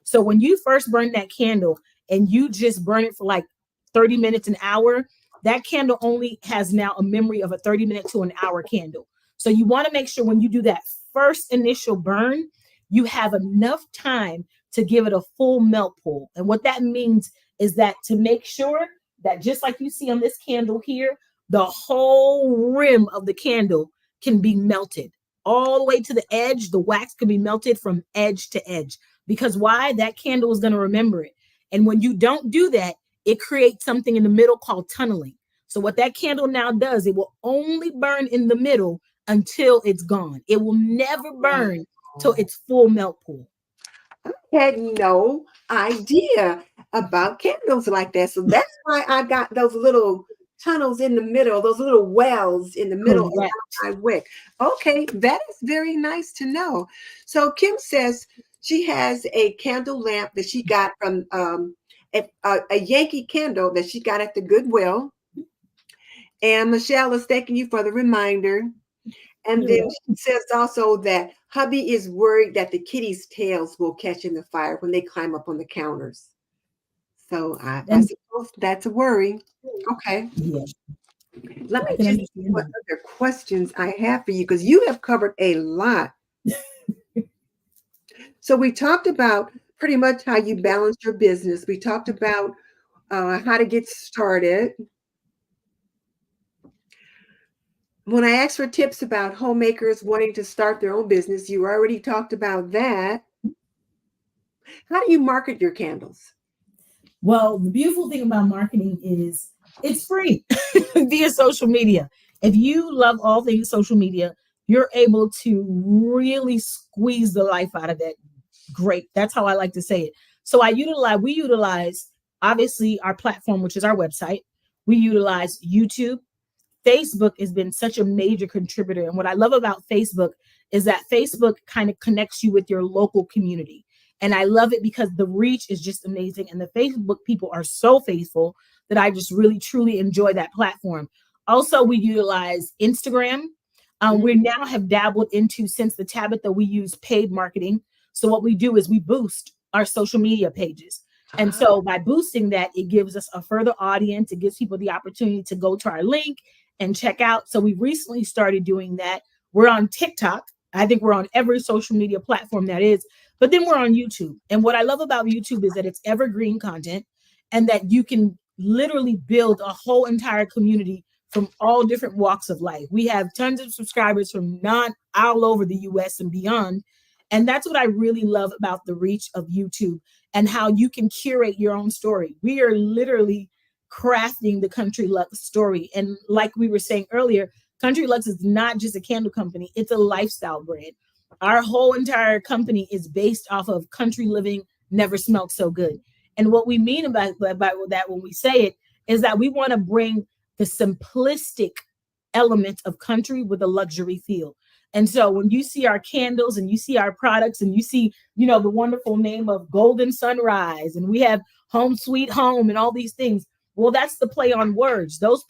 So when you first burn that candle and you just burn it for like 30 minutes, an hour, that candle only has now a memory of a 30-minute to an hour candle. So you want to make sure when you do that first initial burn, you have enough time to give it a full melt pull. And what that means is that to make sure that, just like you see on this candle here, the whole rim of the candle can be melted all the way to the edge. The wax can be melted from edge to edge. Because why? That candle is going to remember it. And when you don't do that, it creates something in the middle called tunneling. So what that candle now does, it will only burn in the middle until it's gone. It will never burn till it's full melt pool. I had no idea about candles like that. So that's why I got those little tunnels in the middle, those little wells in the middle of my wick. Okay, that is very nice to know. So Kim says she has a candle lamp that she got from a Yankee candle that she got at the Goodwill. And Michelle is thanking you for the reminder. And then she says also that hubby is worried that the kitties' tails will catch in the fire when they climb up on the counters. So I suppose that's a worry. Okay. Yeah. Let me just see what other questions I have for you, because you have covered a lot. So we talked about pretty much how you balance your business. We talked about how to get started. When I asked for tips about homemakers wanting to start their own business, you already talked about that. How do you market your candles? Well, the beautiful thing about marketing is It's free via social media. If you love all things social media, you're able to really squeeze the life out of that. Great. That's how I like to say it. So we utilize obviously our platform, which is our website. We utilize YouTube. Facebook has been such a major contributor. And what I love about Facebook is that Facebook kind of connects you with your local community. And I love it because the reach is just amazing. And the Facebook people are so faithful that I just really, truly enjoy that platform. Also, we utilize Instagram. We now have dabbled into, since the Tabitha, we use paid marketing. So what we do is we boost our social media pages. And so by boosting that, it gives us a further audience. It gives people the opportunity to go to our link and check out. So we recently started doing that. We're on TikTok. I think we're on every social media platform that is, but then we're on YouTube. And what I love about YouTube is that it's evergreen content and that you can literally build a whole entire community from all different walks of life. We have tons of subscribers from all over the US and beyond. And that's what I really love about the reach of YouTube and how you can curate your own story. We are literally crafting the Country Lux story. And like we were saying earlier, Country Lux is not just a candle company, it's a lifestyle brand. Our whole entire company is based off of country living, never smelled so good. And what we mean about that when we say it is that we want to bring the simplistic element of country with a luxury feel. And so when you see our candles and you see our products and you see, the wonderful name of Golden Sunrise and we have Home Sweet Home and all these things, well, that's the play on words. Those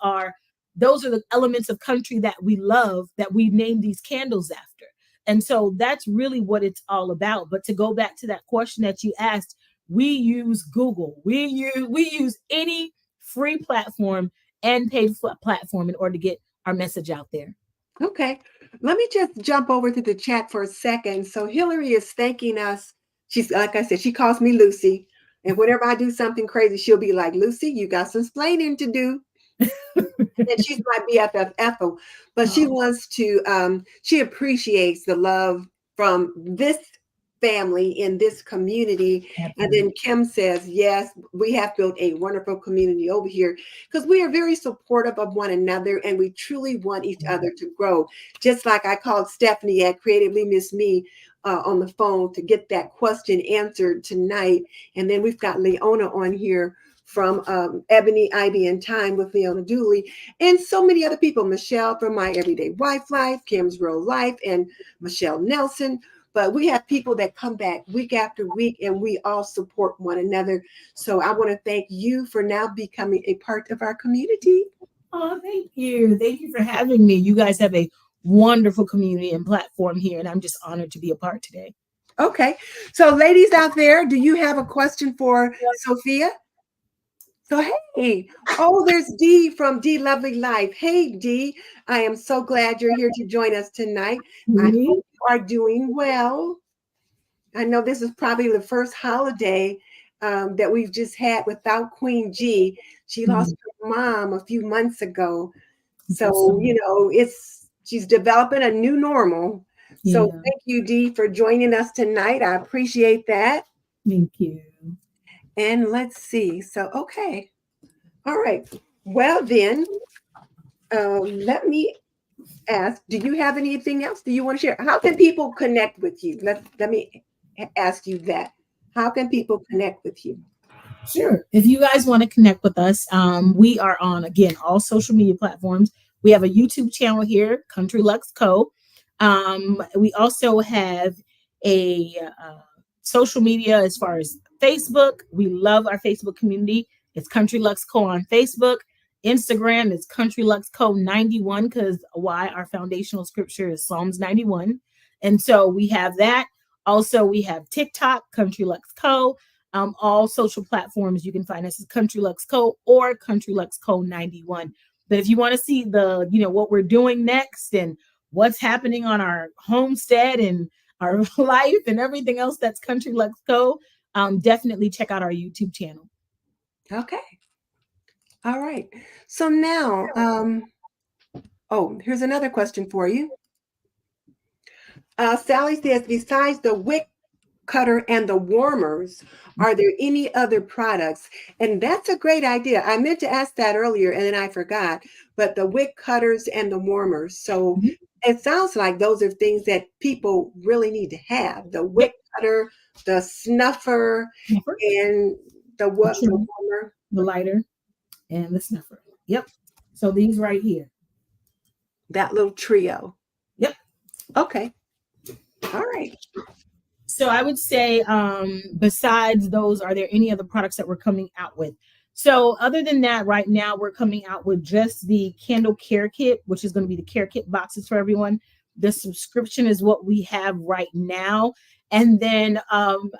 are the elements of country that we love, that we name these candles after. And so that's really what it's all about. But to go back to that question that you asked, we use Google. We use any free platform and paid platform in order to get our message out there. Okay. Let me just jump over to the chat for a second. So Hillary is thanking us. She's, like I said, she calls me Lucy. And whenever I do something crazy, she'll be like, Lucy, you got some explaining to do. And she's my BFF Ethel. But she wants to, she appreciates the love from this family in this community. And then Kim says, yes, we have built a wonderful community over here because we are very supportive of one another and we truly want each other to grow. Just like I called Stephanie at Creatively Miss Me on the phone to get that question answered tonight. And then we've got Leona on here from Ebony, Ivy, and Time with Leona Dooley, and so many other people. Michelle from My Everyday Wife Life, Kim's Real Life, and Michelle Nelson. But we have people that come back week after week and we all support one another. So I want to thank you for now becoming a part of our community. Oh, thank you. Thank you for having me. You guys have a wonderful community and platform here, and I'm just honored to be a part today. Okay. So ladies out there, do you have a question for Sophia? So, hey, there's Dee from D Lovely Life. Hey, Dee, I am so glad you're here to join us tonight. I hope you are doing well. I know this is probably the first holiday that we've just had without Queen G. She lost her mom a few months ago. So, she's developing a new normal. So thank you, Dee, for joining us tonight. I appreciate that. Thank you. And let's see. So, okay. All right. Well, then, let me ask, do you have anything else? Do you want to share? How can people connect with you? Let me ask you that. How can people connect with you? Sure. If you guys want to connect with us, we are on, again, all social media platforms. We have a YouTube channel here, Country Luxe Co. We also have a social media as far as Facebook. We love our Facebook community. It's Country Lux Co on Facebook. Instagram is Country Lux Co 91 because why our foundational scripture is Psalms 91. And so we have that. Also, we have TikTok, Country Lux Co. All social platforms, you can find us as Country Lux Co or Country Lux Co 91. But if you want to see what we're doing next and what's happening on our homestead and our life and everything else that's Country Lux Co, definitely check out our YouTube channel. Okay. All right. So now, here's another question for you. Sally says, besides the wick cutter and the warmers, are there any other products? And that's a great idea. I meant to ask that earlier and then I forgot, but the wick cutters and the warmers. So Mhm. it sounds like those are things that people really need to have. The Yep. wick cutter, the snuffer, Snuffer, and the the what? The trim, warmer. the lighter, and the snuffer. Yep. So these right here. That little trio. Yep. Okay. All right. So I would say, besides those, are there any other products that we're coming out with? So other than that, right now we're coming out with just the candle care kit, which is going to be the care kit boxes for everyone. The subscription is what we have right now. And then I'm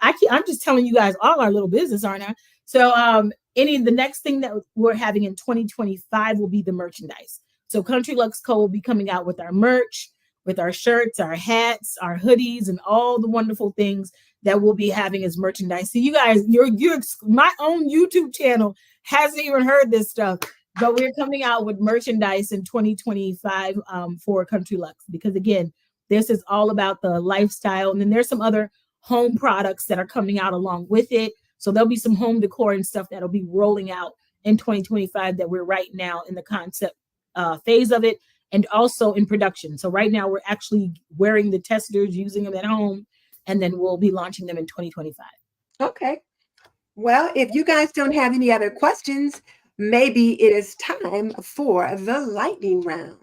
just telling you guys all our little business, aren't I? So the next thing that we're having in 2025 will be the merchandise. So Country Lux Co will be coming out with our merch, with our shirts, our hats, our hoodies, and all the wonderful things that we'll be having as merchandise. So you guys, my own YouTube channel hasn't even heard this stuff, but we're coming out with merchandise in 2025 for Country Lux, because again, this is all about the lifestyle. And then there's some other home products that are coming out along with it. So there'll be some home decor and stuff that'll be rolling out in 2025 that we're right now in the concept phase of it, and also in production. So right now we're actually wearing the testers, using them at home, and then we'll be launching them in 2025. Okay. Well, if you guys don't have any other questions, maybe it is time for the lightning round.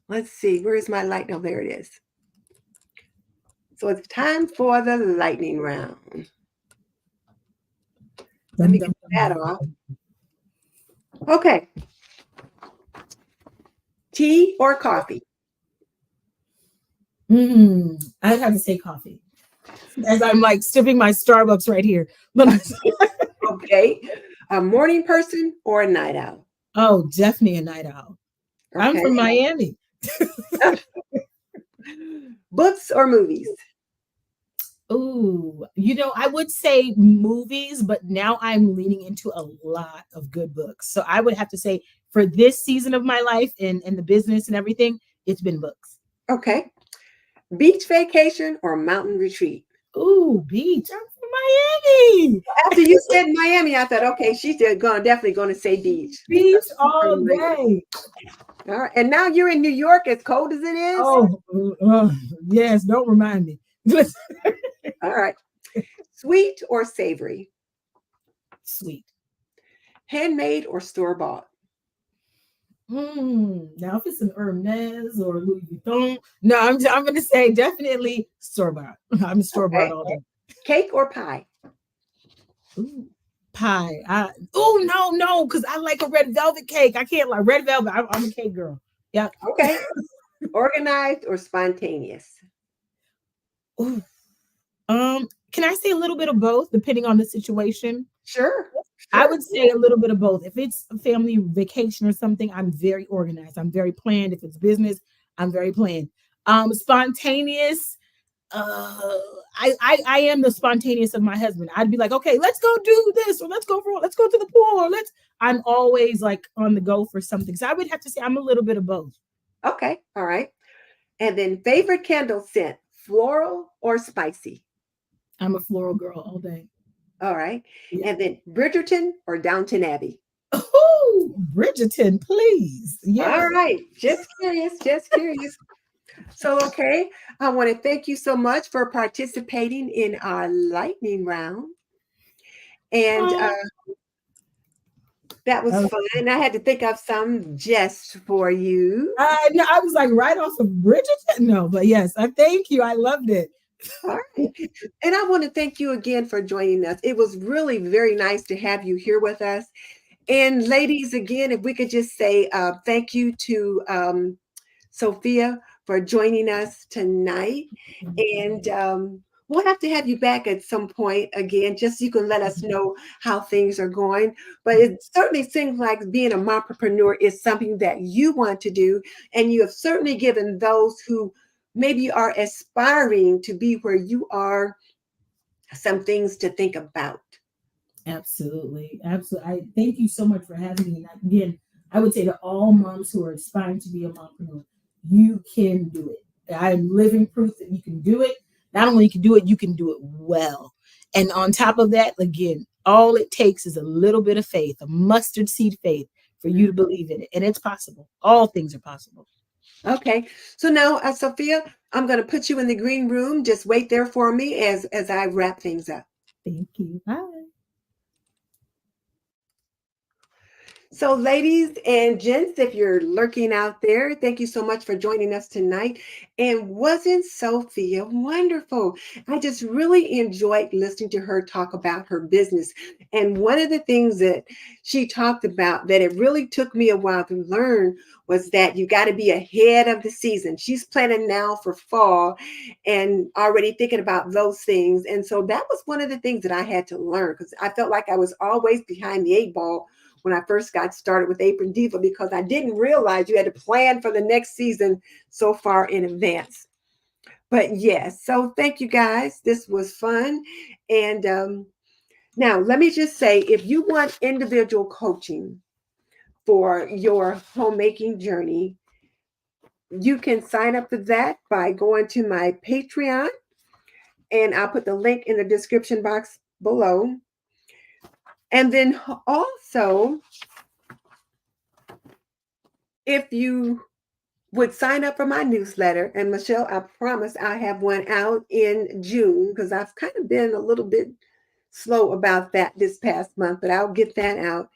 Let's see, where is my light? Oh, there it is. So it's time for the lightning round. Let me get that off. Okay. Tea or coffee? I'd have to say coffee, as I'm like sipping my Starbucks right here. Okay. A morning person or a night owl? Oh, definitely a night owl. Okay. I'm from Miami. Books or movies? Ooh, I would say movies, but now I'm leaning into a lot of good books. So I would have to say, for this season of my life and the business and everything, it's been books. Okay. Beach vacation or mountain retreat? Ooh, beach. I'm from Miami. After you said Miami, I thought, okay, she's definitely going to say beach. Beach all day. All right. And now you're in New York, as cold as it is? Oh, yes. Don't remind me. All right. Sweet or savory? Sweet. Handmade or store-bought? Now, if it's an Hermes or Louis Vuitton, no, I'm going to say definitely store-bought. I'm store-bought all day. Cake or pie? Ooh, pie. No, because I like a red velvet cake. I can't like red velvet. I'm a cake girl. Yeah. Okay. Organized or spontaneous? Ooh. Can I say a little bit of both, depending on the situation? Sure. I would say a little bit of both. If it's a family vacation or something, I'm very organized. I'm very planned. If it's business, I'm very planned. Spontaneous. I am the spontaneous of my husband. I'd be like, okay, let's go do this, or let's go to the pool, or I'm always like on the go for something. So I would have to say I'm a little bit of both. Okay. All right. And then favorite candle scent, floral or spicy? I'm a floral girl all day. All right. Yeah. And then Bridgerton or Downton Abbey? Oh, Bridgerton, please. Yeah. All right. Just curious. So, okay. I want to thank you so much for participating in our lightning round. And that was fun. I had to think of some just for you. No, I was like right off of Bridgerton. No, but yes, I thank you. I loved it. All right. And I want to thank you again for joining us. It was really very nice to have you here with us. And ladies, again, if we could just say thank you to Sophia for joining us tonight. And we'll have to have you back at some point again, just so you can let us know how things are going. But it certainly seems like being a mompreneur is something that you want to do. And you have certainly given those who maybe are aspiring to be where you are some things to think about. Absolutely. I thank you so much for having me. And again, I would say to all moms who are aspiring to be a mompreneur, you can do it. I am living proof that you can do it. Not only you can do it, you can do it well. And on top of that, again, all it takes is a little bit of faith, a mustard seed faith for you to believe in it. And it's possible. All things are possible. Okay. So now, Sophia, I'm going to put you in the green room. Just wait there for me as I wrap things up. Thank you. Bye. So, ladies and gents, if you're lurking out there, thank you so much for joining us tonight. And wasn't Sophia wonderful? I just really enjoyed listening to her talk about her business. And one of the things that she talked about that it really took me a while to learn was that you got to be ahead of the season. She's planning now for fall and already thinking about those things. And so that was one of the things that I had to learn because I felt like I was always behind the eight ball when I first got started with Apron Diva because I didn't realize you had to plan for the next season so far in advance. But yes, so thank you guys. This was fun. And now let me just say, if you want individual coaching for your homemaking journey, you can sign up for that by going to my Patreon. And I'll put the link in the description box below. And then also, if you would sign up for my newsletter, and Michelle, I promise I'll have one out in June because I've kind of been a little bit slow about that this past month, but I'll get that out.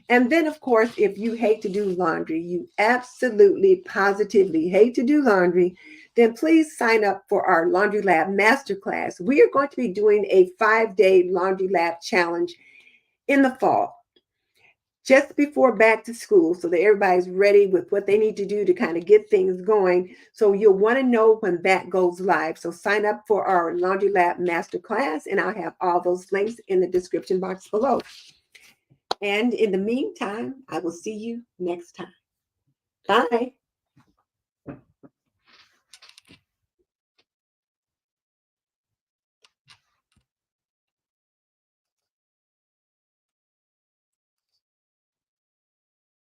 And then, of course, if you hate to do laundry, you absolutely, positively hate to do laundry, then please sign up for our Laundry Lab Masterclass. We are going to be doing a 5-day Laundry Lab challenge in the fall, just before back to school, so that everybody's ready with what they need to do to kind of get things going. So you'll want to know when that goes live. So sign up for our Laundry Lab Masterclass, and I'll have all those links in the description box below. And in the meantime, I will see you next time. Bye.